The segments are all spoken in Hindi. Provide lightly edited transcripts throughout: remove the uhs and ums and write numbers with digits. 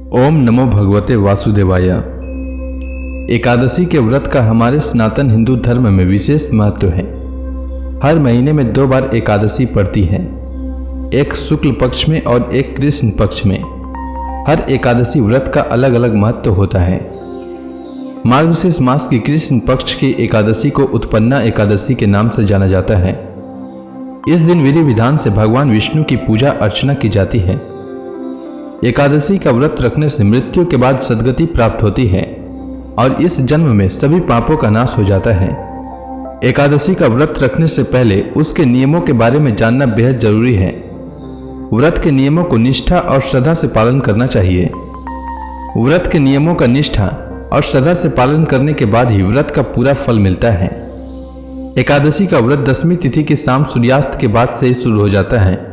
ओम नमो भगवते वासुदेवाय। एकादशी के व्रत का हमारे सनातन हिंदू धर्म में विशेष महत्व है। हर महीने में 2 बार एकादशी पड़ती है, एक शुक्ल पक्ष में और एक कृष्ण पक्ष में। हर एकादशी व्रत का अलग अलग महत्व होता है। मार्गशीर्ष मास की कृष्ण पक्ष की एकादशी को उत्पन्ना एकादशी के नाम से जाना जाता है। इस दिन विधि विधान से भगवान विष्णु की पूजा अर्चना की जाती है। एकादशी का व्रत रखने से मृत्यु के बाद सद्गति प्राप्त होती है और इस जन्म में सभी पापों का नाश हो जाता है। एकादशी का व्रत रखने से पहले उसके नियमों के बारे में जानना बेहद जरूरी है। व्रत के नियमों को निष्ठा और श्रद्धा से पालन करना चाहिए। व्रत के नियमों का निष्ठा और श्रद्धा से पालन करने के बाद ही व्रत का पूरा फल मिलता है। एकादशी का व्रत 10वीं तिथि के शाम सूर्यास्त के बाद से ही शुरू हो जाता है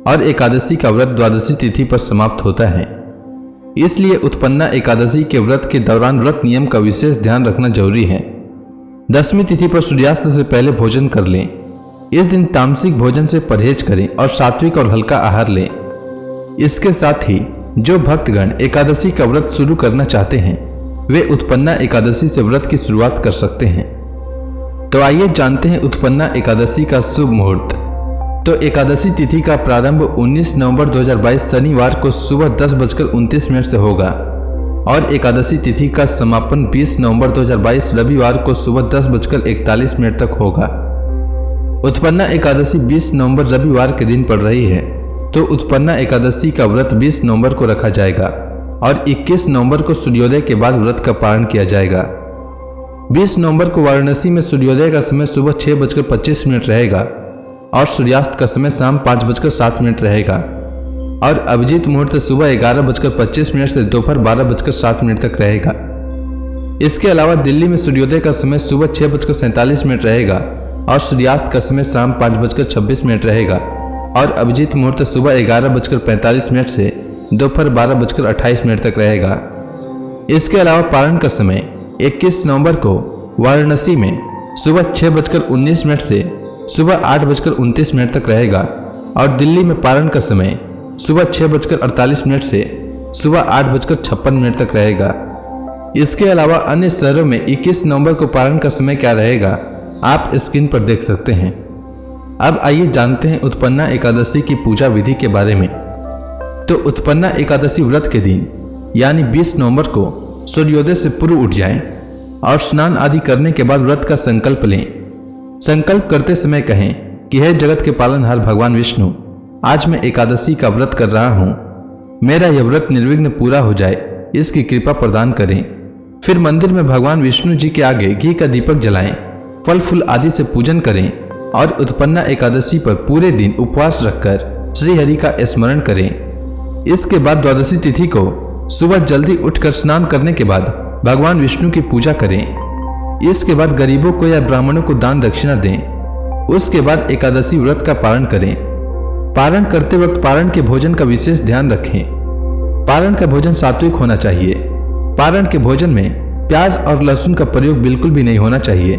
और एकादशी का व्रत 12वीं तिथि पर समाप्त होता है। इसलिए उत्पन्ना एकादशी के व्रत के दौरान व्रत नियम का विशेष ध्यान रखना जरूरी है। 10वीं तिथि पर सूर्यास्त से पहले भोजन कर लें। इस दिन तामसिक भोजन से परहेज करें और सात्विक और हल्का आहार लें। इसके साथ ही जो भक्तगण एकादशी का व्रत शुरू करना चाहते हैं वे उत्पन्ना एकादशी से व्रत की शुरुआत कर सकते हैं। तो आइए जानते हैं उत्पन्ना एकादशी का शुभ मुहूर्त। तो एकादशी तिथि का प्रारंभ 19 नवंबर 2022 शनिवार को सुबह 10:29 से होगा और एकादशी तिथि का समापन 20 नवंबर 2022 रविवार को सुबह 10:41 तक होगा। उत्पन्ना एकादशी 20 नवंबर रविवार के दिन पड़ रही है, तो उत्पन्ना एकादशी का व्रत 20 नवंबर को रखा जाएगा और 21 नवंबर को सूर्योदय के बाद व्रत का पारण किया जाएगा। 20 नवंबर को वाराणसी में सूर्योदय का समय सुबह 6:25 रहेगा और सूर्यास्त का समय शाम 5:07 रहेगा और अभिजीत मुहूर्त सुबह 11:25 से दोपहर 12:07 तक रहेगा। इसके अलावा दिल्ली में सूर्योदय का समय सुबह 6:47 रहेगा और सूर्यास्त का समय शाम 5:26 रहेगा और अभिजीत मुहूर्त सुबह 11:45 से दोपहर 12:28 तक रहेगा। इसके अलावा पारण का समय 21 नवंबर को वाराणसी में सुबह 6:19 से सुबह 8:29 तक रहेगा और दिल्ली में पारण का समय सुबह 6:48 से सुबह 8:56 तक रहेगा। इसके अलावा अन्य शहरों में 21 नवंबर को पारण का समय क्या रहेगा आप स्क्रीन पर देख सकते हैं। अब आइए जानते हैं उत्पन्ना एकादशी की पूजा विधि के बारे में। तो उत्पन्ना एकादशी व्रत के दिन यानी 20 नवंबर को सूर्योदय से पूर्व उठ जाएं और स्नान आदि करने के बाद व्रत का संकल्प लें। संकल्प करते समय कहें कि हे जगत के पालनहार भगवान विष्णु, आज मैं एकादशी का व्रत कर रहा हूँ, मेरा यह व्रत निर्विघ्न पूरा हो जाए, इसकी कृपा प्रदान करें। फिर मंदिर में भगवान विष्णु जी के आगे घी का दीपक जलाएं, फल फूल आदि से पूजन करें और उत्पन्ना एकादशी पर पूरे दिन उपवास रखकर श्री हरि का स्मरण करें। इसके बाद 12वीं तिथि को सुबह जल्दी उठकर स्नान करने के बाद भगवान विष्णु की पूजा करें। इसके बाद गरीबों को या ब्राह्मणों को दान दक्षिणा दें। उसके बाद एकादशी व्रत का पारण करें। पारण करते वक्त पारण के भोजन का विशेष ध्यान रखें। पारण का भोजन सात्विक होना चाहिए। पारण के भोजन में प्याज और लहसुन का प्रयोग बिल्कुल भी नहीं होना चाहिए।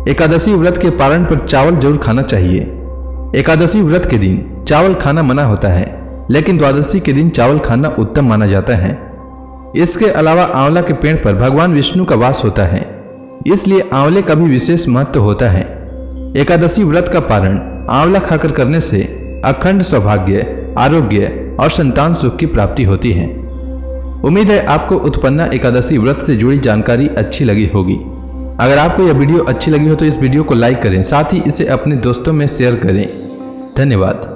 एकादशी व्रत के पारण पर चावल जरूर खाना चाहिए। एकादशी व्रत के दिन चावल खाना मना होता है, लेकिन द्वादशी के दिन चावल खाना उत्तम माना जाता है। इसके अलावा आंवला के पेड़ पर भगवान विष्णु का वास होता है, इसलिए आंवले का भी विशेष महत्व होता है। एकादशी व्रत का पारण आंवला खाकर करने से अखंड सौभाग्य, आरोग्य और संतान सुख की प्राप्ति होती है। उम्मीद है आपको उत्पन्ना एकादशी व्रत से जुड़ी जानकारी अच्छी लगी होगी। अगर आपको यह वीडियो अच्छी लगी हो तो इस वीडियो को लाइक करें, साथ ही इसे अपने दोस्तों में शेयर करें। धन्यवाद।